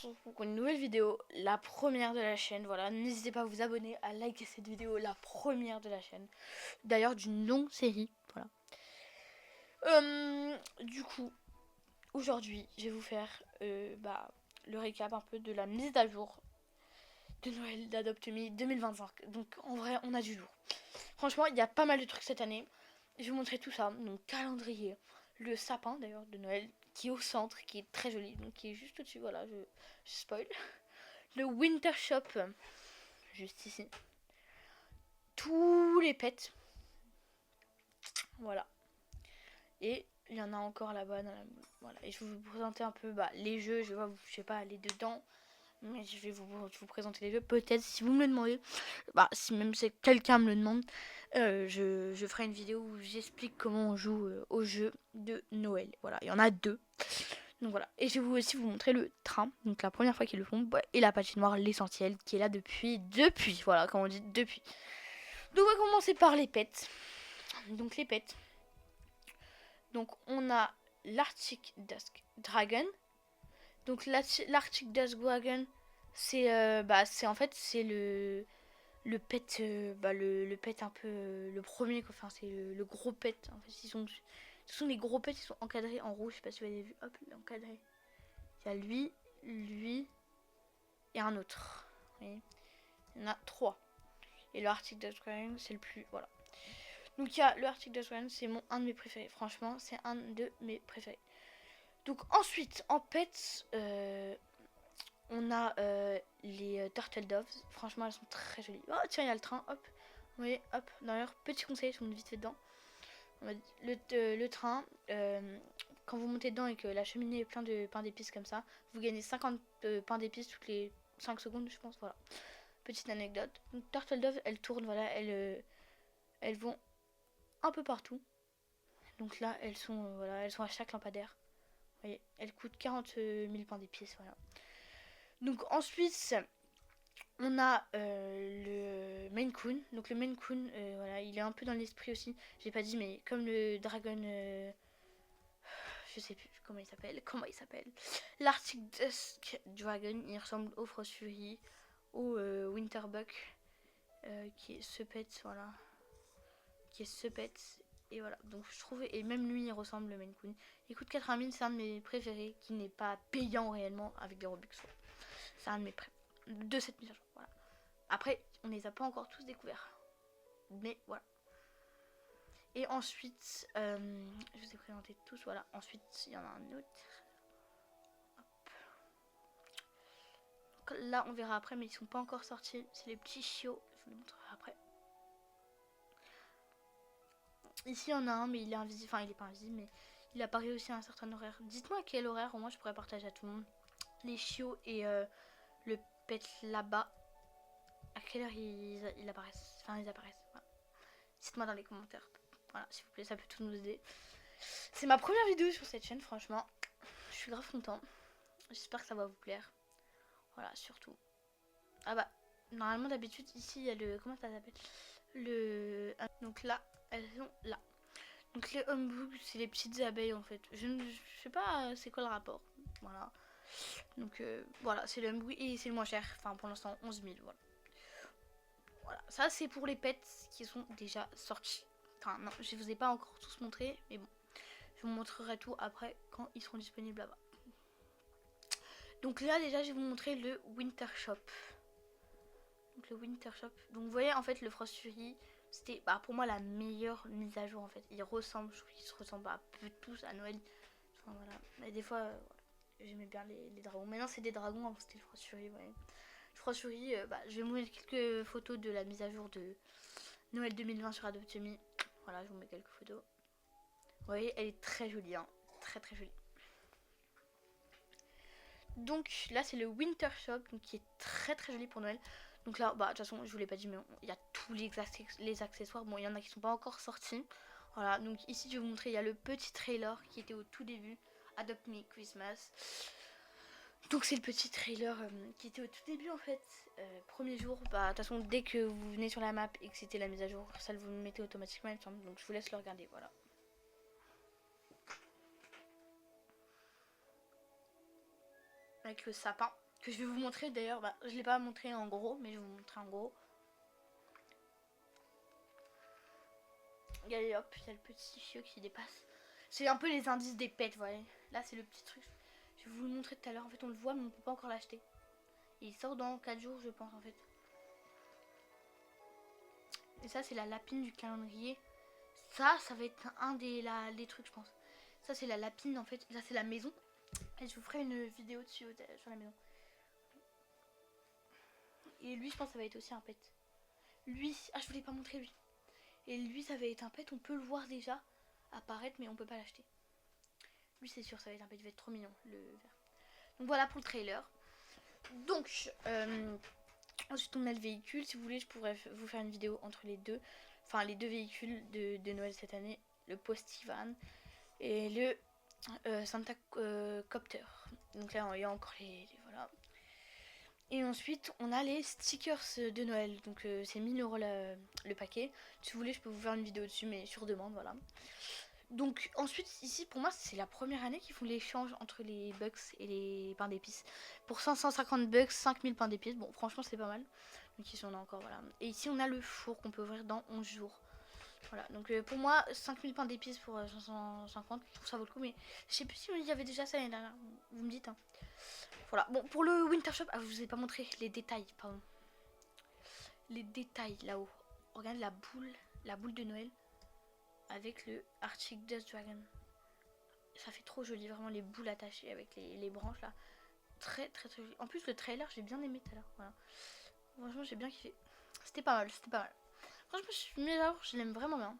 retrouve pour une nouvelle vidéo, la première de la chaîne. Voilà, n'hésitez pas à vous abonner, à liker cette vidéo, la première de la chaîne. D'ailleurs, d'une longue série. Voilà. Du coup, aujourd'hui, je vais vous faire le récap un peu de la mise à jour de Noël d'Adopt Me 2025. Donc, en vrai, on a du lourd. Franchement, il y a pas mal de trucs cette année. Je vais vous montrer tout ça. Donc, calendrier, le sapin d'ailleurs de Noël qui est au centre, qui est très joli, donc qui est juste au-dessus. Voilà, je spoil. Le Winter Shop, juste ici. Tous les pets. Voilà. Et il y en a encore là-bas. Voilà. Et je vais vous présenter un peu les jeux. Je vais pas aller dedans. Mais je vais vous présenter les jeux. Peut-être si vous me le demandez. Si même c'est quelqu'un me le demande. Je ferai une vidéo où j'explique comment on joue au jeu de Noël. Voilà. Il y en a 2. Donc voilà. Et je vais aussi vous montrer le train. Donc la première fois qu'ils le font. Et la patinoire, l'essentiel. Qui est là depuis. Voilà, comme on dit, depuis. Donc on va commencer par les pets. Donc les pets. Donc on a l'Arctic Dusk Dragon. Donc l'Arctic Dusk Dragon, c'est en fait c'est le pet le pet un peu le premier quoi. Enfin c'est le gros pet en fait. Ce sont les gros pets, ils sont encadrés en rouge, je sais pas si vous avez vu. Hop, il est encadré. Il y a lui et un autre. Vous voyez, il y en a 3. Et le Arctic Dusk Dragon, c'est le plus voilà. Donc il y a le Arctic Dusk Dragon, c'est un de mes préférés. Franchement, c'est un de mes préférés. Donc ensuite, en pets, on a les Turtle Doves. Franchement, elles sont très jolies. Oh tiens, il y a le train. Hop. Vous voyez, hop. D'ailleurs, petit conseil, je monte vite fait dedans. Le train, quand vous montez dedans et que la cheminée est pleine de pain d'épices comme ça, vous gagnez 50 pains d'épices toutes les 5 secondes, je pense. Voilà. Petite anecdote. Donc, Turtle Dove, elles tournent, voilà. Elles vont un peu partout. Donc là, elles sont à chaque lampadaire. Vous voyez, elles coûtent 40 000 pains d'épices. Voilà. Donc ensuite, on a le Maine Coon. Donc le Maine Coon, voilà, il est un peu dans l'esprit aussi. J'ai pas dit, mais comme le Dragon, je sais plus comment il s'appelle. L'Arctic Dusk Dragon, il ressemble au Frost Fury, au Winterbuck, qui est ce pet, voilà, Et voilà, donc je trouve, et même lui il ressemble le Maine Coon. Il coûte 80 000, c'est un de mes préférés qui n'est pas payant réellement avec des Robux. C'est un de mes préférés de cette mise à jour. Voilà. Après, on les a pas encore tous découverts. Mais voilà. Et ensuite, je vous ai présenté tous. Voilà. Ensuite, il y en a un autre. Hop. Donc là, on verra après, mais ils sont pas encore sortis. C'est les petits chiots. Je vous les montrerai après. Ici, il y en a un, mais il est invisible. Enfin, il est pas invisible, mais il apparaît aussi à un certain horaire. Dites-moi à quel horaire, au moins, je pourrais partager à tout le monde. Les chiots et le pet là-bas. À quelle heure ils apparaissent. Enfin, ils apparaissent. Voilà. Dites-moi dans les commentaires. Voilà, s'il vous plaît, ça peut tout nous aider. C'est ma première vidéo sur cette chaîne, franchement. Je suis grave content. J'espère que ça va vous plaire. Voilà, surtout. Normalement, d'habitude, ici, il y a le... Comment ça s'appelle? Donc là, elles sont là. Donc les homebugs, c'est les petites abeilles, en fait. Je sais pas c'est quoi le rapport. Voilà. Donc voilà, c'est le homebug et c'est le moins cher. Enfin, pour l'instant, 11 000, voilà. Voilà, ça c'est pour les pets qui sont déjà sortis. Enfin non, je vous ai pas encore tous montré, mais bon, je vous montrerai tout après quand ils seront disponibles là-bas. Donc là déjà je vais vous montrer le Winter Shop. Donc le Winter Shop. Donc vous voyez en fait le Frost Fury, c'était pour moi la meilleure mise à jour en fait. Il ressemble, je trouve qu'ils se ressemblent un peu tous à Noël. Enfin voilà, mais des fois voilà, j'aimais bien les dragons. Maintenant c'est des dragons, avant c'était le Frost Fury, ouais. Frost Fury, je vais vous mettre quelques photos de la mise à jour de Noël 2020 sur Adopt Me. Voilà, je vous mets quelques photos. Vous voyez, elle est très jolie, hein. Très très jolie. Donc là, c'est le Winter Shop, donc, qui est très très joli pour Noël. Donc là, de toute façon, je vous l'ai pas dit, mais il y a tous les accessoires. Bon, il y en a qui sont pas encore sortis. Voilà, donc ici, je vais vous montrer, il y a le petit trailer qui était au tout début. Adopt Me Christmas. Donc c'est le petit trailer qui était au tout début en fait. Premier jour, de toute façon dès que vous venez sur la map et que c'était la mise à jour, ça vous le mettez automatiquement il me semble. Donc je vous laisse le regarder, voilà. Avec le sapin. que je vais vous montrer d'ailleurs. Bah, je l'ai pas montré en gros, mais je vais vous montrer en gros. Regardez, hop, il y a le petit chiot qui dépasse. C'est un peu les indices des pets, vous voyez. Là, c'est le petit truc. Je vais vous le montrer tout à l'heure. En fait, on le voit, mais on peut pas encore l'acheter. Il sort dans 4 jours, je pense, en fait. Et ça, c'est la lapine du calendrier. Ça va être un des trucs, je pense. Ça, c'est la lapine, en fait. Là, c'est la maison. Et je vous ferai une vidéo dessus sur la maison. Et lui, je pense que ça va être aussi un pet. Lui, ah, je voulais pas montrer lui. Et lui, ça va être un pet. On peut le voir déjà apparaître, mais on peut pas l'acheter. Lui, c'est sûr, ça va être un pet. Il va être trop mignon, le vert. Donc voilà pour le trailer. Donc, ensuite, on a le véhicule. Si vous voulez, je pourrais vous faire une vidéo entre les deux. Enfin, les deux véhicules de Noël cette année. Le Postivan et le Santa Copter. Donc là, il y a encore voilà. Et ensuite, on a les stickers de Noël. Donc c'est 1000 € le paquet. Si vous voulez, je peux vous faire une vidéo dessus, mais sur demande, voilà. Donc ensuite, ici, pour moi, c'est la première année qu'ils font l'échange entre les bucks et les pains d'épices. Pour 550 bucks, 5000 pains d'épices. Bon, franchement, c'est pas mal. Donc ici, on a encore, voilà. Et ici, on a le four qu'on peut ouvrir dans 11 jours. Voilà, donc pour moi, 5000 pains d'épices pour 550, je trouve ça vaut le coup. Mais je sais plus si il y avait déjà ça l'année dernière. Vous me dites, hein. Voilà, bon, pour le Winter Shop, ah, je vous ai pas montré les détails, pardon. Les détails là-haut. Regarde la boule de Noël avec le Arctic Dust Dragon. Ça fait trop joli, vraiment les boules attachées avec les branches là. Très très très joli. En plus, le trailer, j'ai bien aimé tout à l'heure. Voilà. Franchement, j'ai bien kiffé. C'était pas mal, c'était pas mal. Franchement, cette mise à jour, je l'aime vraiment bien.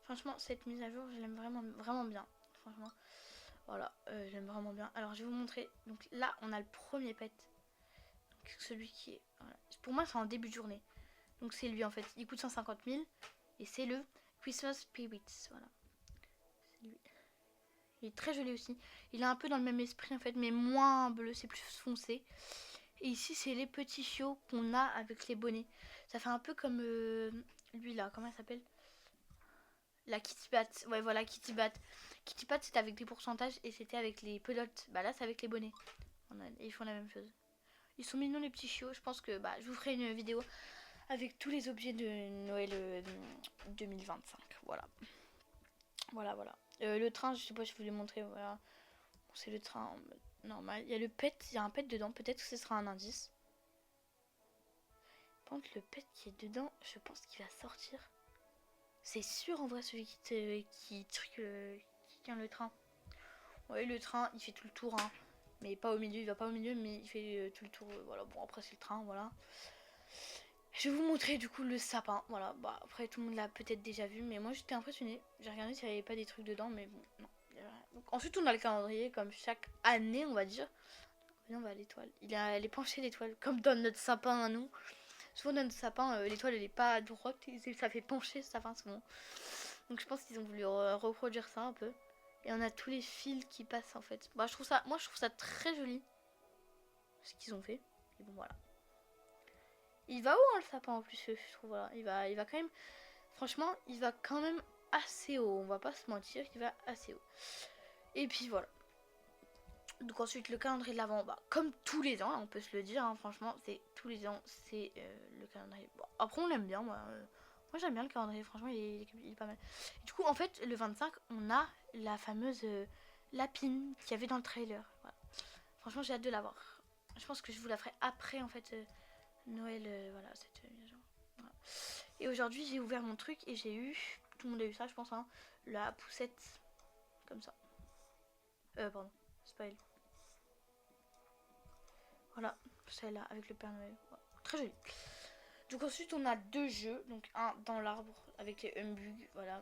Franchement, cette mise à jour, je l'aime vraiment, vraiment bien. Franchement, voilà, j'aime vraiment bien. Alors, je vais vous montrer. Donc là, on a le premier pet. Donc, celui qui est... Voilà. Pour moi, c'est en début de journée. Donc, c'est lui, en fait. Il coûte 150 000. Et c'est le Christmas Spirits. Voilà. C'est lui. Il est très joli aussi. Il est un peu dans le même esprit, en fait, mais moins bleu. C'est plus foncé. Et ici, c'est les petits chiots qu'on a avec les bonnets. Ça fait un peu comme lui, là. Comment elle s'appelle ? La Kitty Bat. Ouais, voilà, Kitty Bat. Kitty Bat, c'était avec des pourcentages et c'était avec les pelotes. Bah là, c'est avec les bonnets. Ils font la même chose. Ils sont mignons, les petits chiots. Je pense que je vous ferai une vidéo avec tous les objets de Noël 2025. Voilà. Voilà, voilà. Le train, je sais pas si je vous l'ai montré. Voilà. Bon, c'est le train normal. Il y a le pet. Il y a un pet dedans. Peut-être que ce sera un indice. Par contre, le pet qui est dedans, je pense qu'il va sortir. C'est sûr en vrai celui qui tient le train. Ouais, le train il fait tout le tour, hein. Mais pas au milieu, il va pas au milieu, mais il fait tout le tour. Voilà, bon après c'est le train, voilà. Je vais vous montrer du coup le sapin, voilà. Bah après tout le monde l'a peut-être déjà vu, mais moi j'étais impressionnée. J'ai regardé s'il n'y avait pas des trucs dedans, mais bon, non. Donc, ensuite on a le calendrier comme chaque année, on va dire. Et on va à l'étoile. Elle est penchée l'étoile, comme dans notre sapin à nous. Souvent dans notre sapin, l'étoile elle est pas droite, ça fait pencher ce sapin souvent. Donc je pense qu'ils ont voulu reproduire ça un peu. Et on a tous les fils qui passent en fait. Bah, je trouve ça très joli. Ce qu'ils ont fait. Et bon voilà. Il va où hein, le sapin en plus je trouve voilà. Il va quand même. Franchement, il va quand même assez haut. On va pas se mentir, il va assez haut. Et puis voilà. Donc ensuite le calendrier de l'avant, comme tous les ans, on peut se le dire, hein, franchement, c'est tous les ans, c'est le calendrier. Bon, après on l'aime bien, moi j'aime bien le calendrier, franchement il est pas mal. Et du coup en fait le 25 on a la fameuse lapine qu'il y avait dans le trailer. Voilà. Franchement j'ai hâte de la voir. Je pense que je vous la ferai après en fait Noël, voilà cette mise à jour. Voilà. Et aujourd'hui j'ai ouvert mon truc et j'ai eu, tout le monde a eu ça je pense, hein, la poussette comme ça. Pardon, spoil. Voilà, celle-là avec le Père Noël. Voilà. Très joli. Donc ensuite on a deux jeux. Donc un dans l'arbre avec les humbugs. Voilà.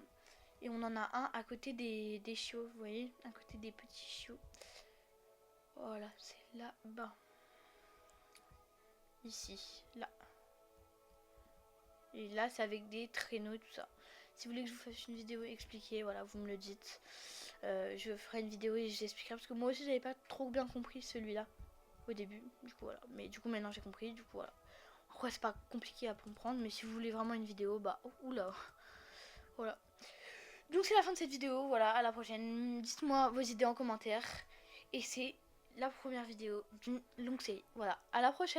Et on en a un à côté des chiots. Vous voyez, à côté des petits chiots. Voilà, c'est là-bas. Ici, là. Et là c'est avec des traîneaux et tout ça. Si vous voulez que je vous fasse une vidéo expliquée, voilà, vous me le dites. Je ferai une vidéo et je l'expliquerai. Parce que moi aussi j'avais pas trop bien compris celui-là au début, du coup voilà, mais du coup maintenant j'ai compris, du coup voilà. Après c'est pas compliqué à comprendre, mais si vous voulez vraiment une vidéo, oula, voilà. Donc c'est la fin de cette vidéo, voilà, à la prochaine. Dites-moi vos idées en commentaire, et c'est la première vidéo d'une longue série. Voilà, à la prochaine.